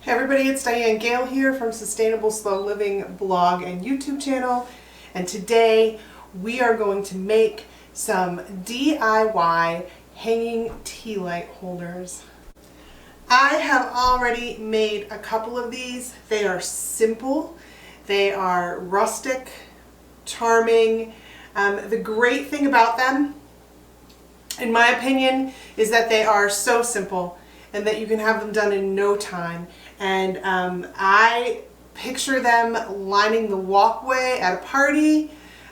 Hey everybody, it's Diane Gale here from Sustainable Slow Living blog and YouTube channel, and today we are going to make some DIY hanging tea light holders. I have already made a couple of these. They are simple, they are rustic, charming. The great thing about them, in my opinion, is that they are so simple and that you can have them done in no time. And I picture them lining the walkway at a party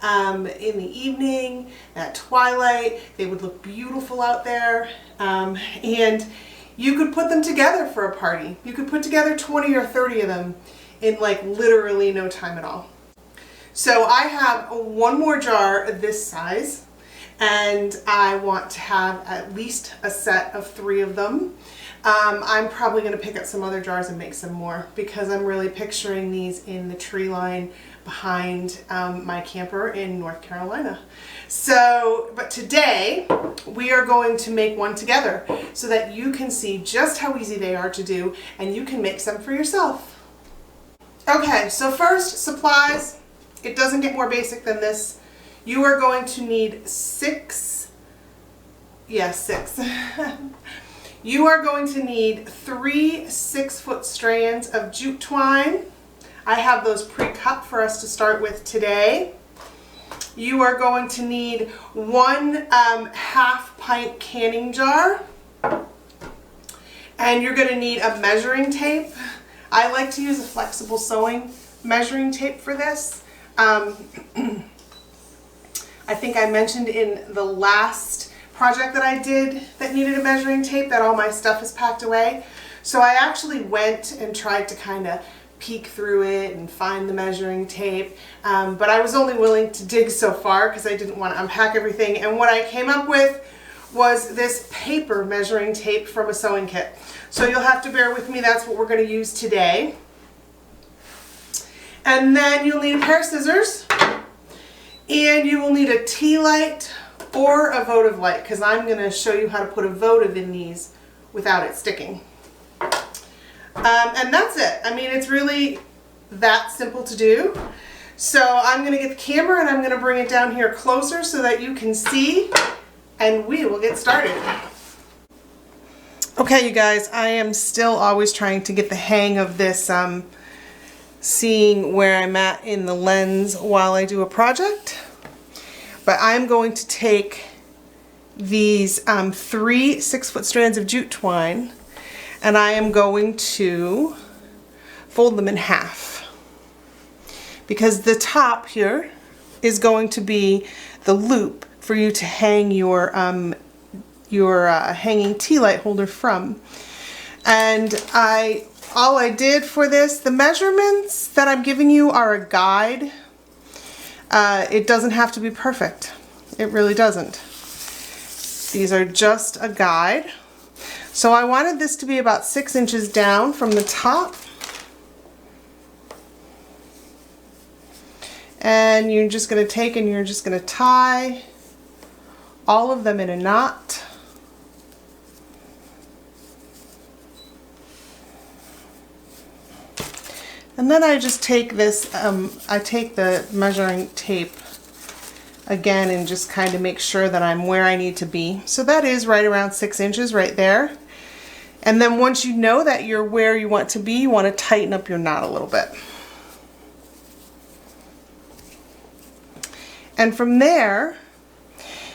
in the evening, at twilight. They would look beautiful out there. And you could put them together for a party. You could put together 20 or 30 of them in like literally no time at all. So I have one more jar this size, and I want to have at least a set of 3 of them. I'm probably going to pick up some other jars and make some more because I'm really picturing these in the tree line behind my camper in North Carolina. So, but today we are going to make one together so that you can see just how easy they are to do and you can make some for yourself. Okay, so first, supplies. It doesn't get more basic than this. You are going to need 6. You are going to need 3 6-foot strands of jute twine. I have those pre-cut for us to start with today. You are going to need 1 half-pint canning jar. And you're going to need a measuring tape. I like to use a flexible sewing measuring tape for this. I think I mentioned in the last project that I did that needed a measuring tape that all my stuff is packed away. So I actually went and tried to kind of peek through it and find the measuring tape, but I was only willing to dig so far because I didn't want to unpack everything. And what I came up with was this paper measuring tape from a sewing kit. So you'll have to bear with me, that's what we're going to use today. And then you'll need a pair of scissors, and you will need a tea light or a votive light, because I'm going to show you how to put a votive in these without it sticking. And that's it. I mean, it's really that simple to do. So I'm going to get the camera and I'm going to bring it down here closer so that you can see, and we will get started. Okay, you guys, I am still always trying to get the hang of this seeing where I'm at in the lens while I do a project. But I'm going to take these 3 6-foot strands of jute twine, and I am going to fold them in half, because the top here is going to be the loop for you to hang your hanging tea light holder from. And all I did for this, the measurements that I'm giving you are a guide. It doesn't have to be perfect. It really doesn't. These are just a guide. So I wanted this to be about 6 inches down from the top. And you're just going to take and you're just going to tie all of them in a knot. And then I just take this, I take the measuring tape again and just kind of make sure that I'm where I need to be. So that is right around 6 inches right there. And then once you know that you're where you want to be, you want to tighten up your knot a little bit. And from there,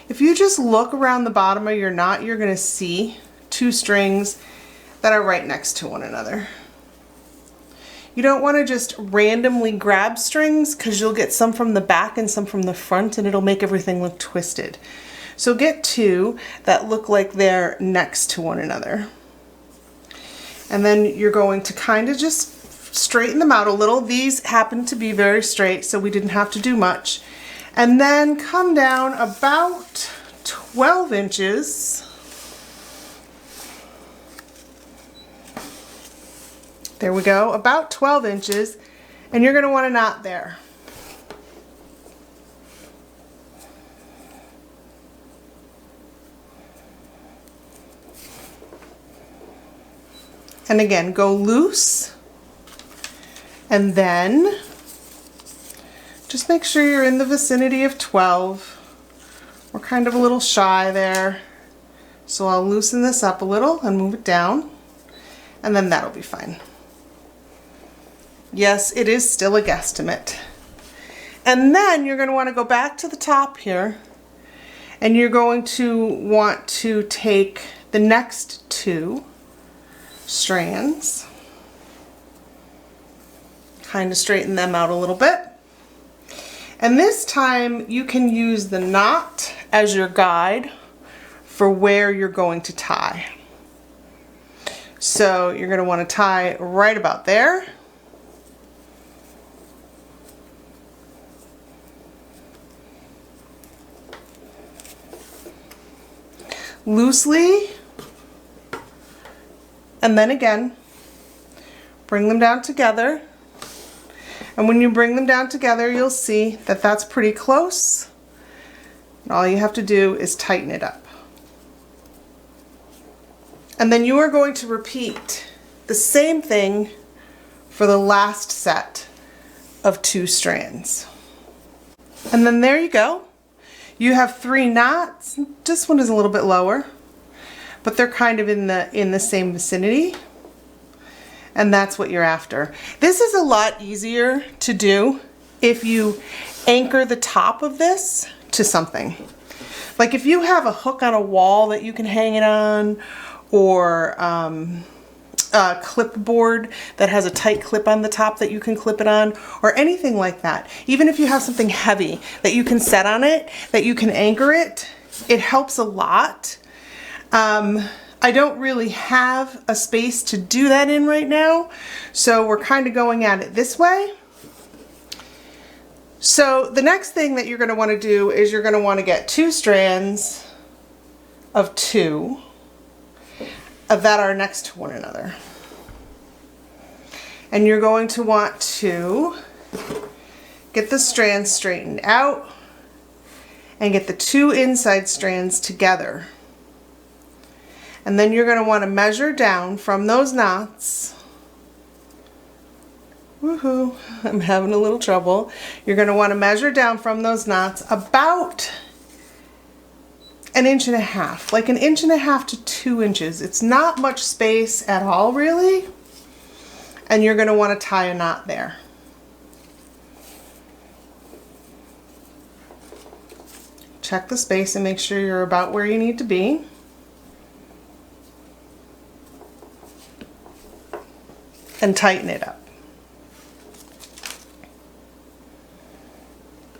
if you just look around the bottom of your knot, you're going to see 2 strings that are right next to one another. You don't want to just randomly grab strings because you'll get some from the back and some from the front and it'll make everything look twisted. So get 2 that look like they're next to one another. And then you're going to kind of just straighten them out a little. These happen to be very straight, so we didn't have to do much. And then come down about 12 inches. There we go, about 12 inches, and you're going to want a knot there. And again, go loose, and then just make sure you're in the vicinity of 12. We're kind of a little shy there. So I'll loosen this up a little and move it down, and then that'll be fine. Yes, it is still a guesstimate. And then you're going to want to go back to the top here, and you're going to want to take the next 2 strands, kind of straighten them out a little bit. And this time you can use the knot as your guide for where you're going to tie. So you're going to want to tie right about there. Loosely, and then again, bring them down together. And when you bring them down together, you'll see that that's pretty close. And all you have to do is tighten it up. And then you are going to repeat the same thing for the last set of 2 strands. And then there you go. You have 3 knots. This one is a little bit lower, but they're kind of in the same vicinity. And that's what you're after. This is a lot easier to do if you anchor the top of this to something. Like if you have a hook on a wall that you can hang it on, or a clipboard that has a tight clip on the top that you can clip it on, or anything like that. Even if you have something heavy that you can set on it, that you can anchor it, it helps a lot. I don't really have a space to do that in right now, so we're kind of going at it this way. So the next thing that you're going to want to do is you're going to want to get 2 strands of 2 that are next to one another. And you're going to want to get the strands straightened out and get the 2 inside strands together. And then you're going to want to measure down from those knots. Woohoo, I'm having a little trouble. You're going to want to measure down from those knots about 1.5 inches, like 1.5 inches to 2 inches. It's not much space at all, really. And you're going to want to tie a knot there. Check the space and make sure you're about where you need to be. And tighten it up.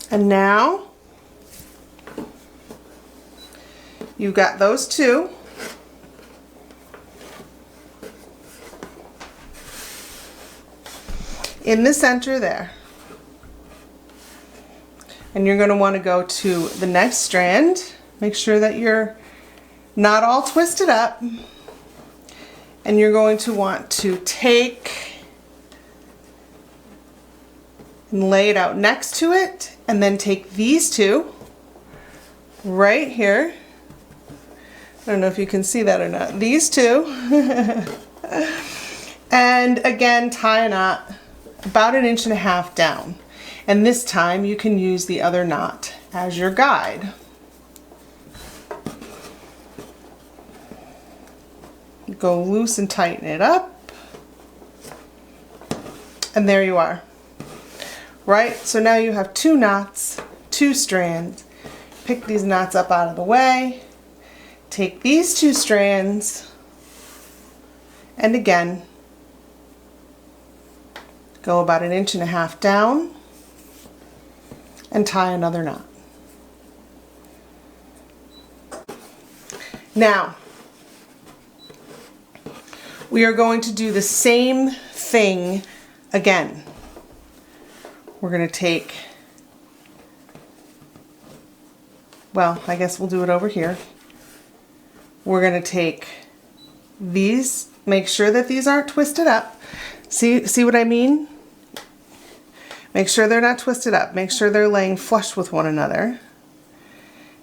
And now you've got those 2. In the center there. And you're going to want to go to the next strand. Make sure that you're not all twisted up. And you're going to want to take and lay it out next to it, and then take these 2 right here. I don't know if you can see that or not. These 2. And again, tie a knot about 1.5 inches down. And this time you can use the other knot as your guide. Go loose and tighten it up. And there you are. Right? So now you have 2 knots, 2 strands. Pick these knots up out of the way. Take these 2 strands, and again, go about 1.5 inches down and tie another knot. Now, we are going to do the same thing again. We're going to take, well, I guess we'll do it over here. We're going to take these, make sure that these aren't twisted up. See what I mean? Make sure they're not twisted up. Make sure they're laying flush with one another.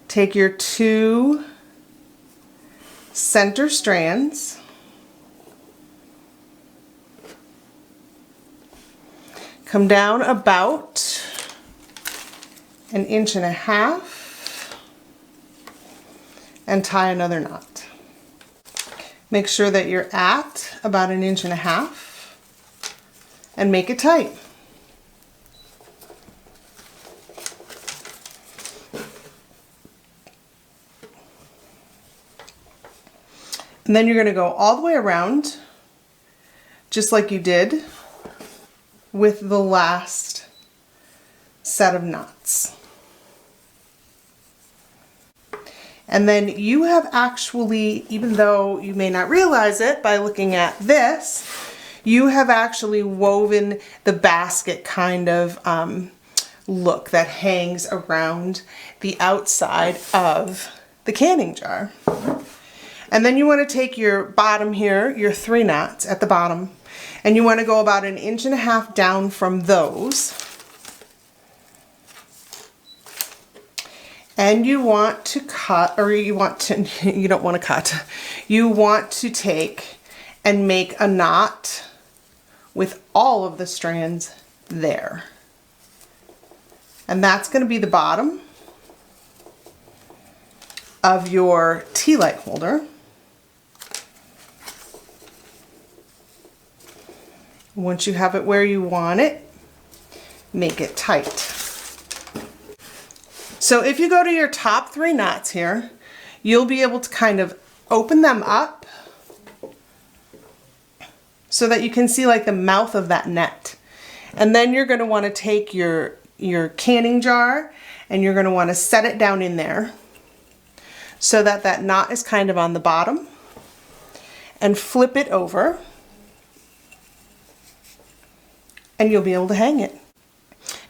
Take your 2 center strands come down about 1.5 inches and tie another knot. Make sure that you're at about 1.5 inches and make it tight. And then you're going to go all the way around, just like you did with the last set of knots. And then you have actually, even though you may not realize it by looking at this, you have actually woven the basket kind of look that hangs around the outside of the canning jar. And then you want to take your bottom here, your 3 knots at the bottom, and you want to go about 1.5 inches down from those. And you want to cut, or you don't want to cut, you want to take and make a knot with all of the strands there. And that's going to be the bottom of your tea light holder. Once you have it where you want it, make it tight. So if you go to your top 3 knots here, you'll be able to kind of open them up so that you can see like the mouth of that net. And then you're going to want to take your canning jar and you're going to want to set it down in there so that that knot is kind of on the bottom, and flip it over and you'll be able to hang it.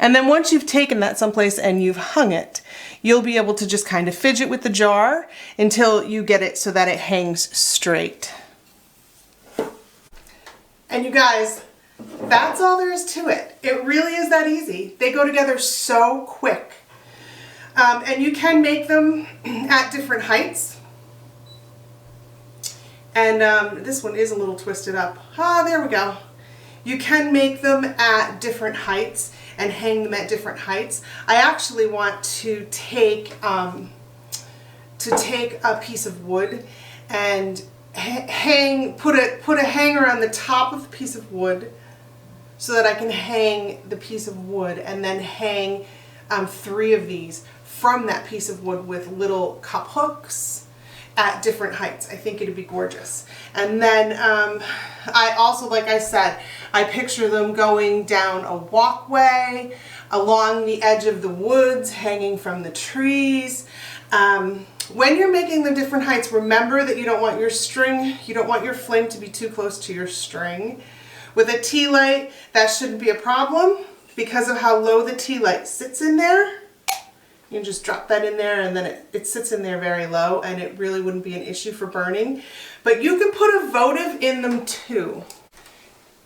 And then once you've taken that someplace and you've hung it, you'll be able to just kind of fidget with the jar until you get it so that it hangs straight. And you guys, that's all there is to it. It really is that easy. They go together so quick. And you can make them at different heights. And this one is a little twisted up. Ah, there we go. You can make them at different heights and hang them at different heights. I actually want to take a piece of wood and put a hanger on the top of the piece of wood so that I can hang the piece of wood, and then hang 3 of these from that piece of wood with little cup hooks at different heights. I think it'd be gorgeous. And then I also, like I said, I picture them going down a walkway along the edge of the woods, hanging from the trees. When you're making them different heights, remember that you don't want your flame to be too close to your string. With a tea light, that shouldn't be a problem because of how low the tea light sits in there. You can just drop that in there and then it sits in there very low, and it really wouldn't be an issue for burning. But you can put a votive in them too.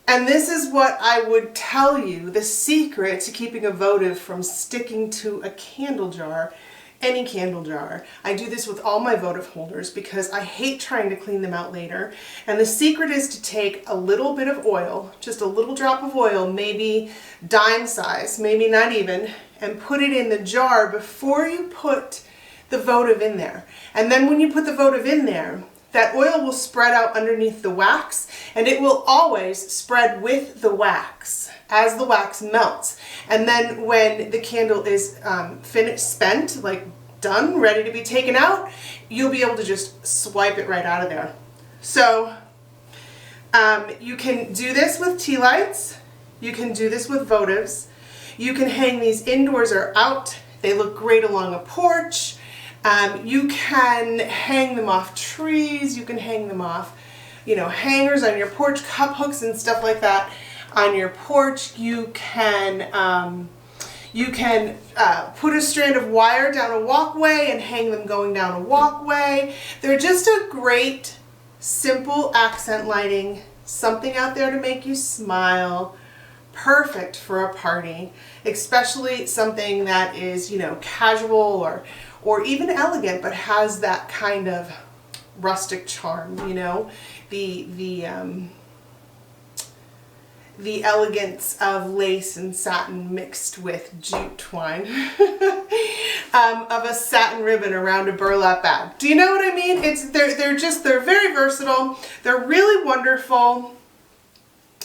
And this is what I would tell you, the secret to keeping a votive from sticking to a candle jar, any candle jar. I do this with all my votive holders because I hate trying to clean them out later. And the secret is to take a little bit of oil, just a little drop of oil, maybe dime size, maybe not even, and put it in the jar before you put the votive in there. And then when you put the votive in there, that oil will spread out underneath the wax, and it will always spread with the wax as the wax melts. And then when the candle is spent, like done, ready to be taken out, you'll be able to just swipe it right out of there. So you can do this with tea lights, you can do this with votives, you can hang these indoors or out. They look great along a porch. You can hang them off trees, you can hang them off, hangers on your porch, cup hooks and stuff like that on your porch. You can put a strand of wire down a walkway and hang them going down a walkway. They're just a great, simple accent lighting, something out there to make you smile. Perfect for a party, especially something that is, casual or even elegant, but has that kind of the elegance of lace and satin mixed with jute twine of a satin ribbon around a burlap bag. Do you know what I mean? They're very versatile. They're really wonderful.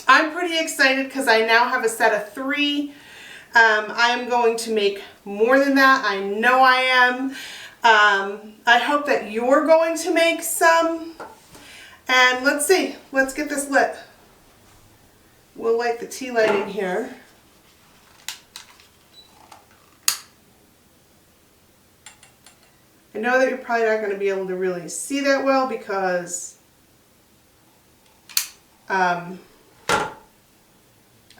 I'm pretty excited because I now have a set of 3. I am going to make more than that. I know I am. I hope that you're going to make some. And let's see. Let's get this lit. We'll light the tea light in here. I know that you're probably not going to be able to really see that well because I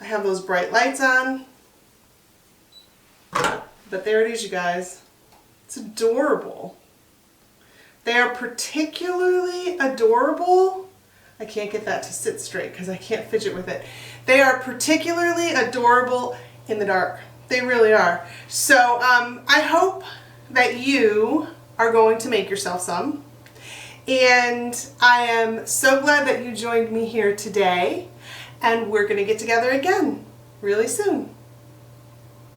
have those bright lights on. But there it is, you guys. It's adorable. They are particularly adorable. I can't get that to sit straight because I can't fidget with it. They are particularly adorable in the dark. They really are. So I hope that you are going to make yourself some. And I am so glad that you joined me here today. And we're going to get together again really soon.